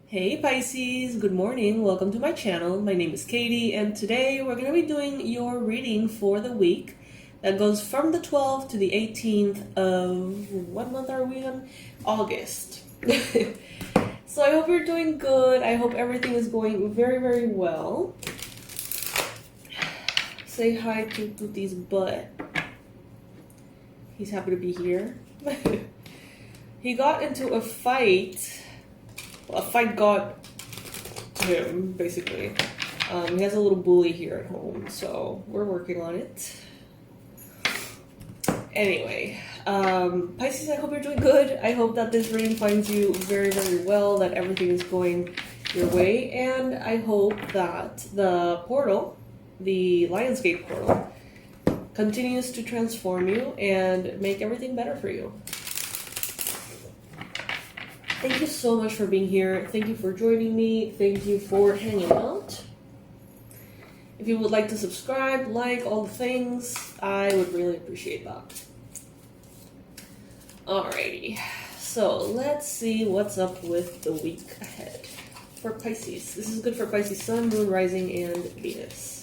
Hey Pisces, good morning. Welcome to my channel. My name is Katie, and today we're going to be doing your reading for the week that goes from the 12th to the 18th of what month are we in? August. So I hope you're doing good. I hope everything is going very, very well. Say hi to Tuti's butt. He's happy to be here. He got into a fight. Well, a fight got to him, basically. He has a little bully here at home, so we're working on it. Anyway, Pisces, I hope you're doing good. I hope that this reading finds you very, very well, that everything is going your way, and I hope that the portal, the Lionsgate portal, continues to transform you and make everything better for you. Thank you so much for being here. Thank you for joining me. Thank you for hanging out. If you would like to subscribe, like, all the things, I would really appreciate that. Alrighty, so let's see what's up with the week ahead for Pisces. This is good for Pisces Sun, Moon, Rising, and Venus.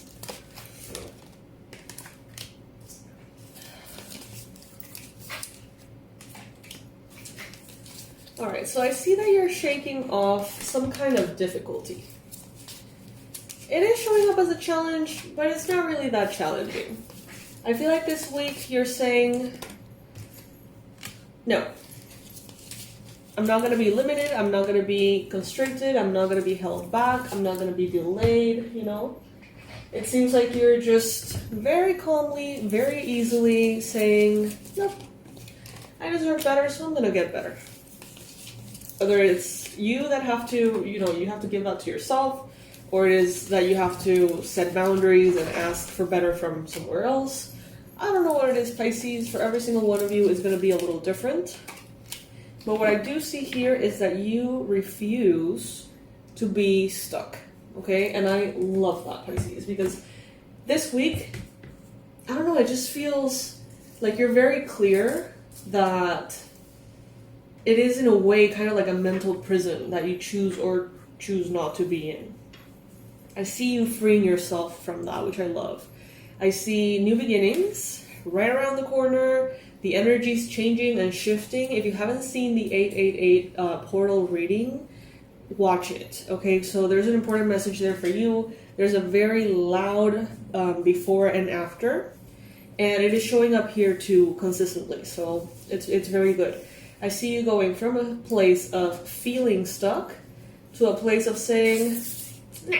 Alright, so I see that you're shaking off some kind of difficulty. It is showing up as a challenge, but it's not really that challenging. I feel like this week you're saying, no, I'm not going to be limited, I'm not going to be constricted, I'm not going to be held back, I'm not going to be delayed, you know? It seems like you're just very calmly, very easily saying, nope, I deserve better, so I'm going to get better. Whether it's you that have to, you have to give that to yourself, or it is that you have to set boundaries and ask for better from somewhere else. I don't know what it is, Pisces. For every single one of you is going to be a little different. But what I do see here is that you refuse to be stuck, okay? And I love that, Pisces, because this week, I don't know, it just feels like you're very clear that it is in a way kind of like a mental prison that you choose or choose not to be in. I see you freeing yourself from that, which I love. I see new beginnings right around the corner. The energy's changing and shifting. If you haven't seen the 888 portal reading, watch it. Okay, so there's an important message there for you. There's a very loud before and after, and it is showing up here too consistently. So it's very good. I see you going from a place of feeling stuck to a place of saying, nah,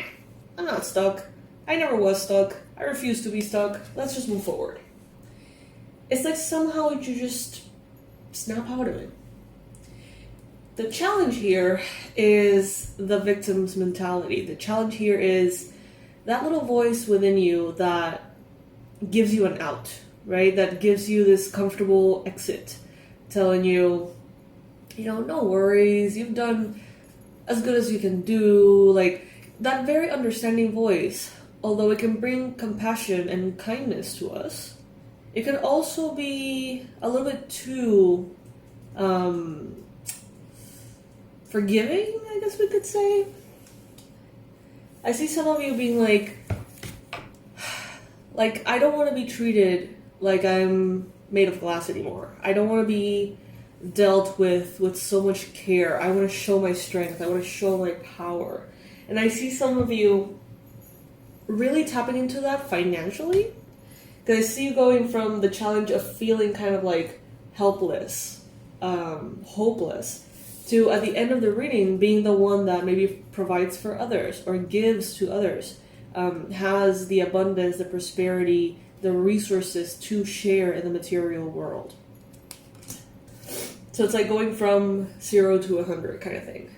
I'm not stuck. I never was stuck. I refuse to be stuck. Let's just move forward. It's like somehow you just snap out of it. The challenge here is the victim's mentality. The challenge here is that little voice within you that gives you an out, right? That gives you this comfortable exit, telling you, no worries, you've done as good as you can do. Like, that very understanding voice, although it can bring compassion and kindness to us, it can also be a little bit too forgiving, I guess we could say. I see some of you being like, I don't want to be treated like I'm made of glass anymore. I don't want to be dealt with so much care. I want to show my strength. I want to show my power. And I see some of you really tapping into that financially. Because I see you going from the challenge of feeling kind of like helpless, hopeless, to at the end of the reading being the one that maybe provides for others or gives to others, has the abundance, the prosperity, the resources to share in the material world. So it's like going from 0 to 100 kind of thing.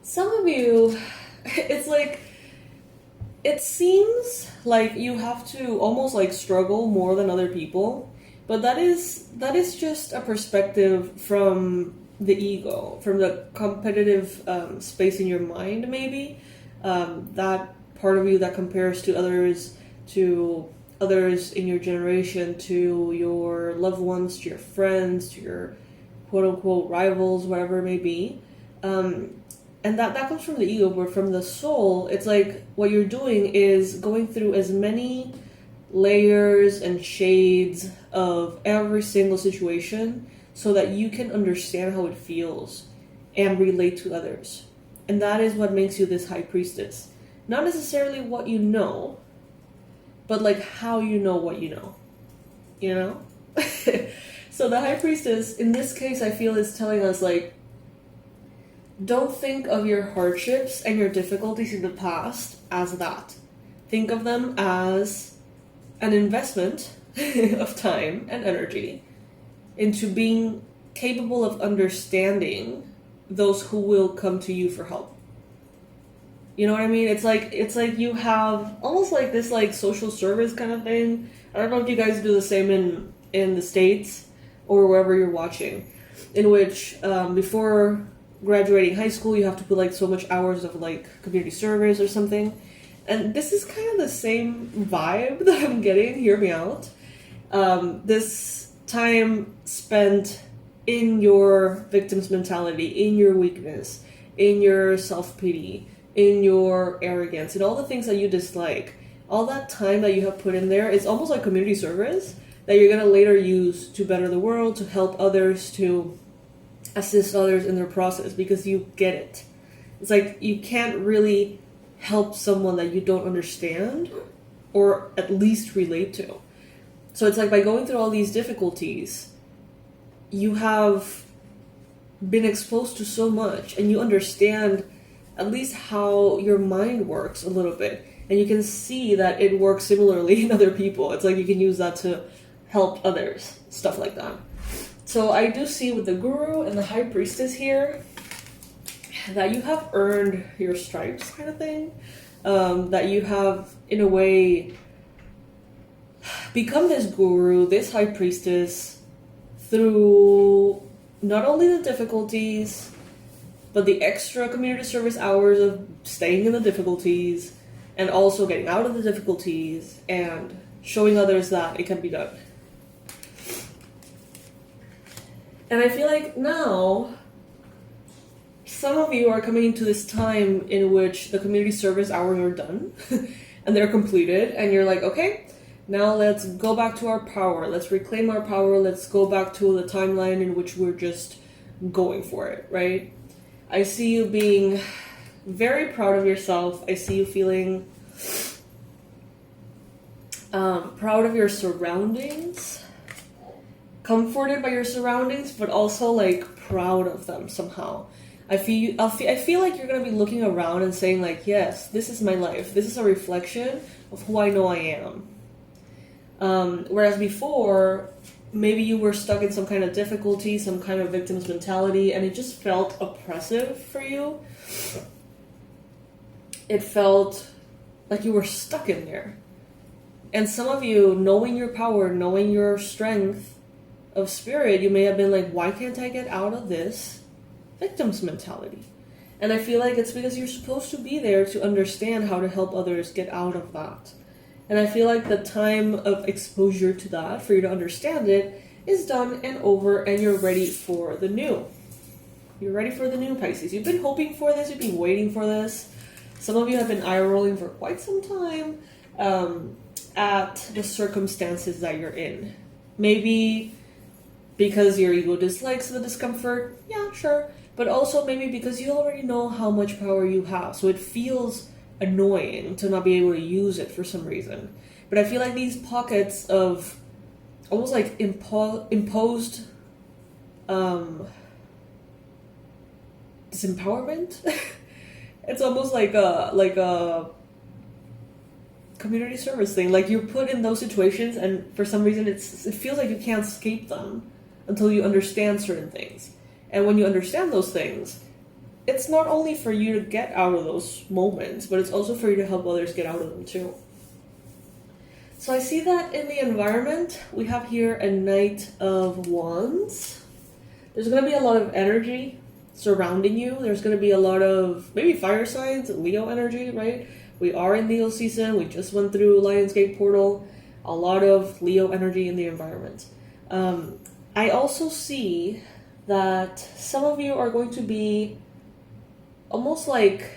Some of you, it's like, it seems like you have to almost like struggle more than other people, but that is just a perspective from the ego, from the competitive space in your mind, maybe. That part of you that compares to others, to others in your generation, to your loved ones, to your friends, to your quote-unquote rivals, whatever it may be. And that comes from the ego, but from the soul, it's like what you're doing is going through as many layers and shades of every single situation so that you can understand how it feels and relate to others. And that is what makes you this high priestess. Not necessarily what you know, but like how you know what you know. You know? So the high priestess, in this case, I feel is telling us like, don't think of your hardships and your difficulties in the past as that. Think of them as an investment of time and energy into being capable of understanding those who will come to you for help. You know what I mean? It's like you have almost like this like social service kind of thing. I don't know if you guys do the same in the States or wherever you're watching, in which before graduating high school you have to put like so much hours of like community service or something. And this is kind of the same vibe that I'm getting. Hear me out. This time spent in your victim's mentality, in your weakness, in your self-pity, in your arrogance, and all the things that you dislike. All that time that you have put in there is almost like community service that you're going to later use to better the world, to help others, to assist others in their process, because you get it. It's like you can't really help someone that you don't understand or at least relate to. So it's like by going through all these difficulties, you have been exposed to so much and you understand at least how your mind works a little bit. And you can see that it works similarly in other people. It's like you can use that to help others, stuff like that. So I do see with the guru and the high priestess here that you have earned your stripes kind of thing. That you have, in a way, become this guru, this high priestess, through not only the difficulties, but the extra community service hours of staying in the difficulties, and also getting out of the difficulties, and showing others that it can be done. And I feel like now, some of you are coming into this time in which the community service hours are done, and they're completed, and you're like, okay, now let's go back to our power, let's reclaim our power, let's go back to the timeline in which we're just going for it, right? I see you being very proud of yourself. I see you feeling proud of your surroundings, comforted by your surroundings, but also like proud of them somehow. I feel like you're gonna be looking around and saying like, yes, this is my life. This is a reflection of who I know I am. Whereas before, maybe you were stuck in some kind of difficulty, some kind of victim's mentality, and it just felt oppressive for you. It felt like you were stuck in there. And some of you, knowing your power, knowing your strength of spirit, you may have been like, why can't I get out of this victim's mentality? And I feel like it's because you're supposed to be there to understand how to help others get out of that. And I feel like the time of exposure to that, for you to understand it, is done and over, and you're ready for the new. You're ready for the new, Pisces. You've been hoping for this, you've been waiting for this. Some of you have been eye-rolling for quite some time at the circumstances that you're in. Maybe because your ego dislikes the discomfort, yeah, sure. But also maybe because you already know how much power you have, so it feels annoying to not be able to use it for some reason. But I feel like these pockets of almost like imposed disempowerment. It's almost like a community service thing. Like you're put in those situations, and for some reason it feels like you can't escape them until you understand certain things. And when you understand those things, it's not only for you to get out of those moments, but it's also for you to help others get out of them too. So I see that in the environment, we have here a Knight of Wands. There's going to be a lot of energy surrounding you. There's going to be a lot of maybe fire signs, Leo energy, right? We are in Leo season. We just went through Lionsgate portal. a lot of Leo energy in the environment. I also see that some of you are going to be almost like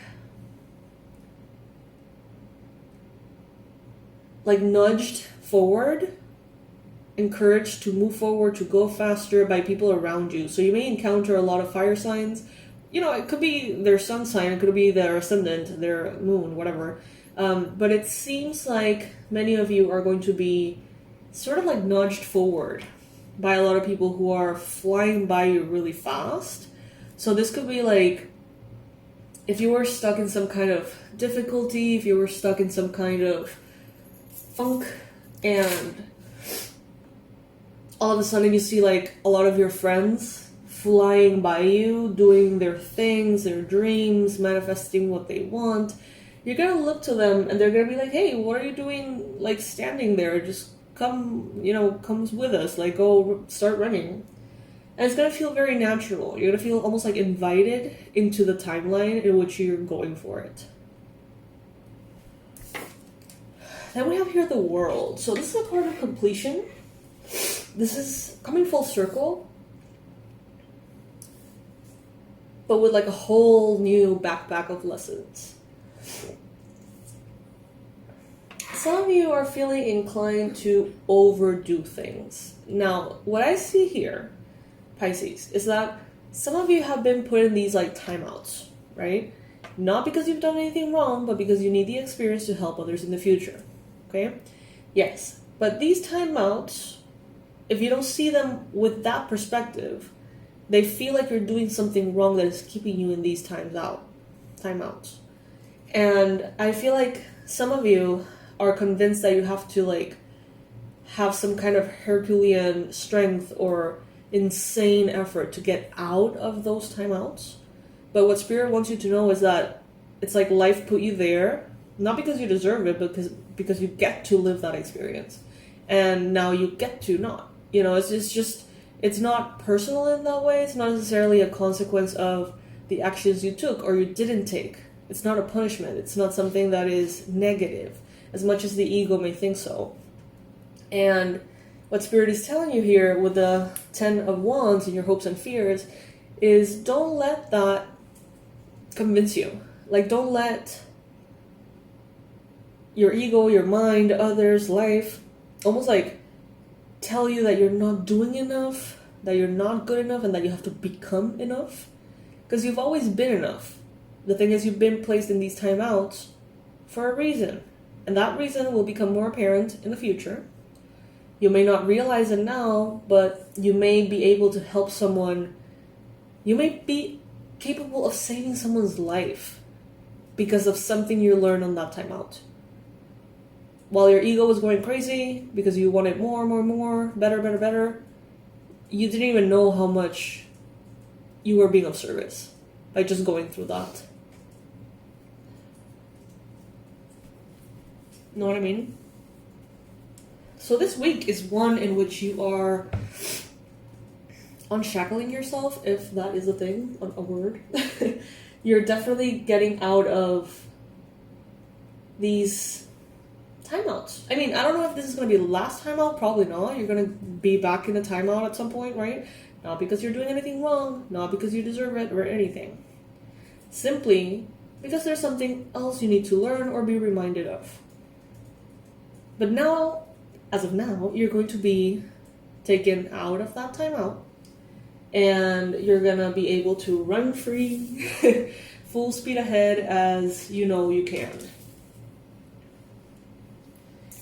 nudged forward, encouraged to move forward, to go faster by people around you. So you may encounter a lot of fire signs. You know, it could be their sun sign, it could be their ascendant, their moon, whatever. But it seems like many of you are going to be sort of like nudged forward by a lot of people who are flying by you really fast. So this could be like, if you were stuck in some kind of difficulty, if you were stuck in some kind of funk, and all of a sudden you see like a lot of your friends flying by you, doing their things, their dreams, manifesting what they want, you're gonna look to them and they're gonna be like, hey, what are you doing, like standing there? Just come, comes with us, like go start running. And it's gonna feel very natural. You're gonna feel almost like invited into the timeline in which you're going for it. Then we have here the World. So this is a card of completion. This is coming full circle, but with like a whole new backpack of lessons. Some of you are feeling inclined to overdo things. Now, what I see here, Pisces, is that some of you have been put in these like timeouts, right? Not because you've done anything wrong, but because you need the experience to help others in the future. Okay? Yes. But these timeouts, if you don't see them with that perspective, they feel like you're doing something wrong that is keeping you in these timeouts. And I feel like some of you are convinced that you have to like have some kind of Herculean strength or insane effort to get out of those timeouts. But what Spirit wants you to know is that it's like life put you there, not because you deserve it, but because you get to live that experience. And now you get to not. It's not personal in that way. It's not necessarily a consequence of the actions you took or you didn't take. It's not a punishment. It's not something that is negative, as much as the ego may think so. And what Spirit is telling you here with the 10 of Wands and your hopes and fears is don't let that convince you. Like, don't let your ego, your mind, others, life, almost like tell you that you're not doing enough, that you're not good enough, and that you have to become enough. Because you've always been enough. The thing is, you've been placed in these timeouts for a reason. And that reason will become more apparent in the future. You may not realize it now, but you may be able to help someone. You may be capable of saving someone's life because of something you learned on that timeout. While your ego was going crazy because you wanted more, better, you didn't even know how much you were being of service by just going through that. Know what I mean? So this week is one in which you are unshackling yourself, if that is a thing, a word. You're definitely getting out of these timeouts. I mean, I don't know if this is going to be the last timeout. Probably not. You're going to be back in a timeout at some point, right? Not because you're doing anything wrong, not because you deserve it or anything. Simply because there's something else you need to learn or be reminded of. But now, as of now, you're going to be taken out of that timeout and you're going to be able to run free, full speed ahead as you know you can.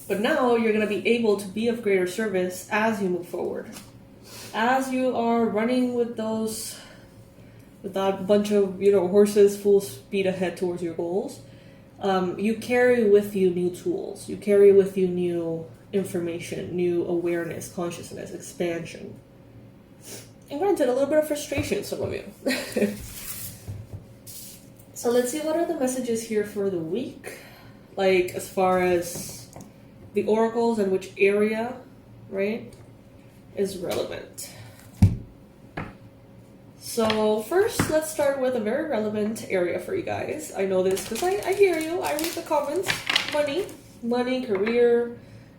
But now you're going to be able to be of greater service as you move forward. As you are running with that bunch of, horses full speed ahead towards your goals, you carry with you new tools. You carry with you new information, new awareness, consciousness, expansion. And granted, a little bit of frustration, some of you. So let's see, what are the messages here for the week? Like, as far as the oracles and which area, right, is relevant. So first, let's start with a very relevant area for you guys. I know this because I hear you. I read the comments. Money, career,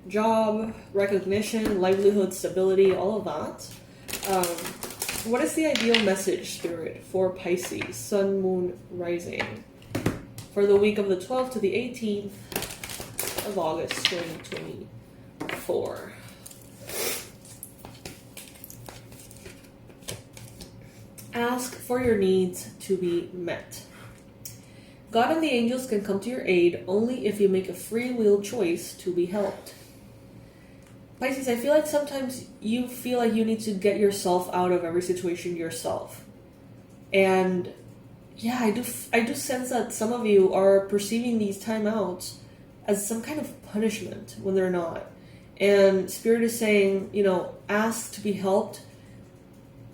job, recognition, livelihood, stability, all of that. What is the ideal message, Spirit, for Pisces, Sun, Moon, Rising, for the week of the 12th to the 18th of August 2024? Ask for your needs to be met. God and the angels can come to your aid only if you make a free will choice to be helped. Pisces, I feel like sometimes you feel like you need to get yourself out of every situation yourself. And yeah, I do sense that some of you are perceiving these timeouts as some kind of punishment when they're not. And Spirit is saying, ask to be helped.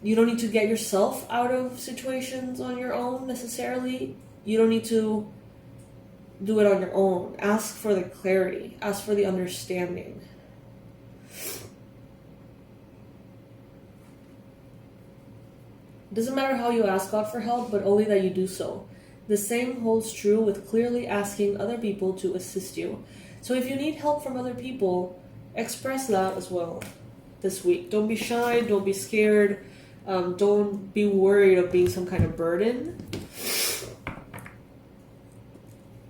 You don't need to get yourself out of situations on your own necessarily. You don't need to do it on your own. Ask for the clarity. Ask for the understanding. It doesn't matter how you ask God for help, but only that you do so. The same holds true with clearly asking other people to assist you. So if you need help from other people, express that as well this week. Don't be shy. Don't be scared. Don't be worried of being some kind of burden.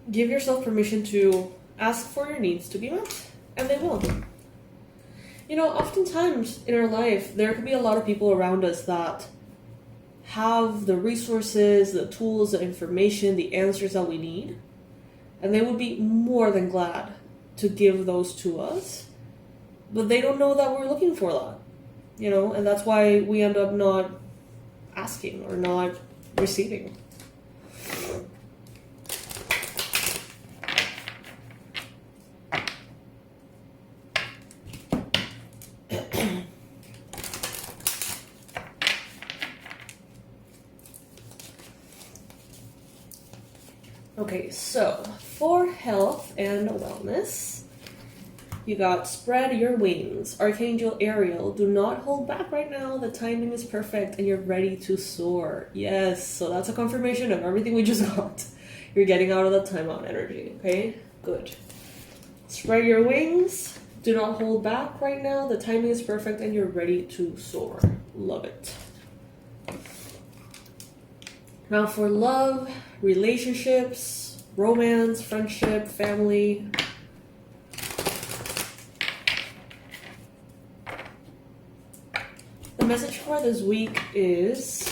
Give yourself permission to ask for your needs to be met, and they will. Oftentimes in our life, there could be a lot of people around us that have the resources, the tools, the information, the answers that we need, and they would be more than glad to give those to us, but they don't know that we're looking for that, and that's why we end up not asking or not receiving. Okay, so for health and wellness, you got spread your wings. Archangel Ariel, do not hold back right now. The timing is perfect and you're ready to soar. Yes, so that's a confirmation of everything we just got. You're getting out of the timeout energy, okay? Good. Spread your wings. Do not hold back right now. The timing is perfect and you're ready to soar. Love it. Now for love, relationships, romance, friendship, family. The message for this week is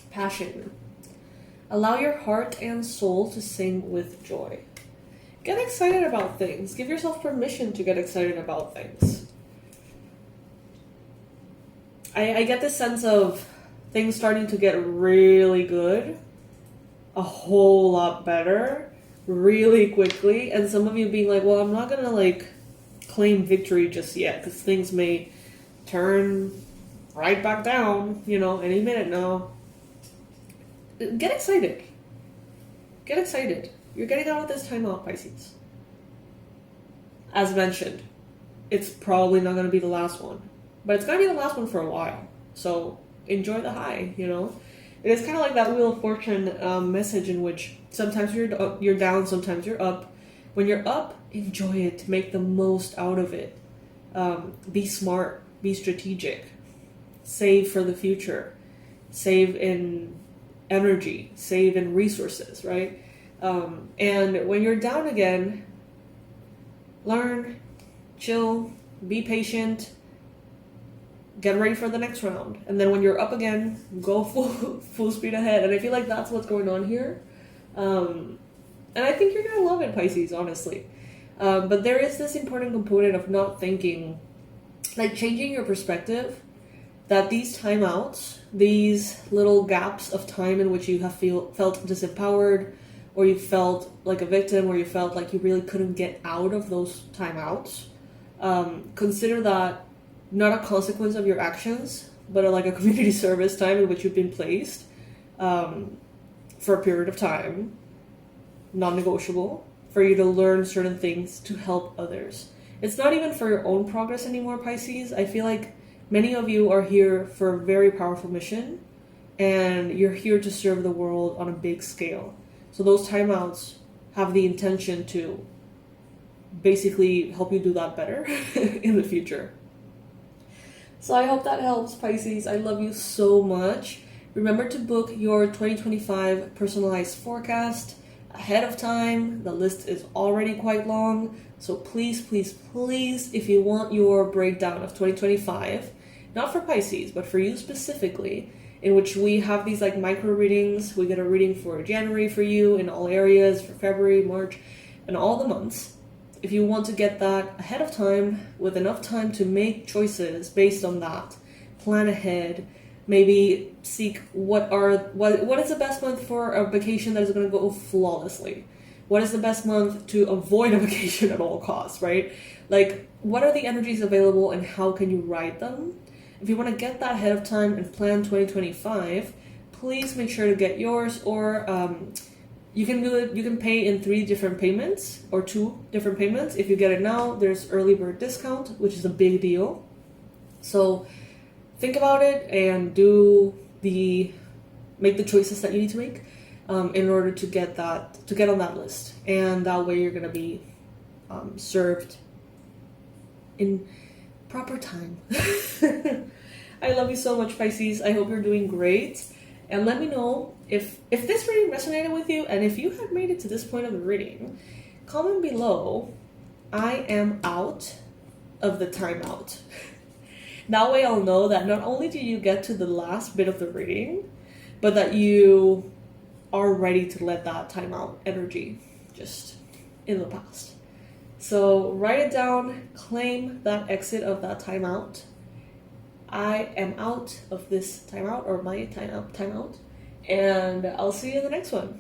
passion. Allow your heart and soul to sing with joy. Get excited about things. Give yourself permission to get excited about things. I get this sense of things starting to get really good, a whole lot better, really quickly, and some of you being like, well, I'm not gonna claim victory just yet because things may turn right back down, any minute now. Get excited. Get excited. You're getting out of this time out, Pisces. As mentioned, it's probably not going to be the last one. But it's going to be the last one for a while. So enjoy the high, It is kind of like that Wheel of Fortune message in which sometimes you're down, sometimes you're up. When you're up, enjoy it. Make the most out of it. Be smart. Be strategic. Save for the future. Save in energy. Save in resources, right? And when you're down again, learn, chill, be patient, get ready for the next round. And then when you're up again, go full speed ahead. And I feel like that's what's going on here. And I think you're going to love it, Pisces, honestly. But there is this important component of not thinking, changing your perspective, that these timeouts, these little gaps of time in which you have felt disempowered, or you felt like a victim, or you felt like you really couldn't get out of those timeouts, consider that not a consequence of your actions, but a community service time in which you've been placed for a period of time, non-negotiable, for you to learn certain things to help others. It's not even for your own progress anymore, Pisces. I feel like many of you are here for a very powerful mission, and you're here to serve the world on a big scale. So those timeouts have the intention to basically help you do that better in the future. So I hope that helps, Pisces. I love you so much. Remember to book your 2025 personalized forecast ahead of time. The list is already quite long. So please, please, please, if you want your breakdown of 2025, not for Pisces, but for you specifically, in which we have these like micro readings. We get a reading for January for you in all areas, for February, March, and all the months. If you want to get that ahead of time, with enough time to make choices based on that, plan ahead, maybe seek what is the best month for a vacation that is going to go flawlessly? What is the best month to avoid a vacation at all costs, right? Like, what are the energies available and how can you ride them? If you want to get that ahead of time and plan 2025, please make sure to get yours, or you can do it. You can pay in 3 different payments or 2 different payments. If you get it now, there's early bird discount, which is a big deal. So think about it and make the choices that you need to make in order to get on that list, and that way you're gonna be served in proper time. I love you so much, Pisces. I hope you're doing great. And let me know if this reading resonated with you, and if you have made it to this point of the reading, comment below, I am out of the timeout. That way I'll know that not only do you get to the last bit of the reading, but that you are ready to let that timeout energy just in the past. So write it down, claim that exit of that timeout. I am out of this timeout, or my timeout, and I'll see you in the next one.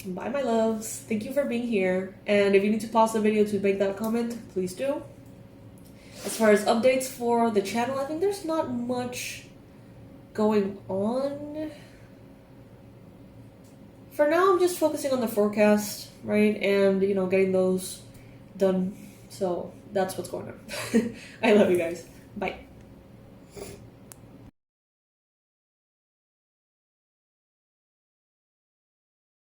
Bye, my loves. Thank you for being here. And if you need to pause the video to make that comment, please do. As far as updates for the channel, I think there's not much going on. For now, I'm just focusing on the forecast, right? And, getting those done. So that's what's going on. I love you guys. Bye.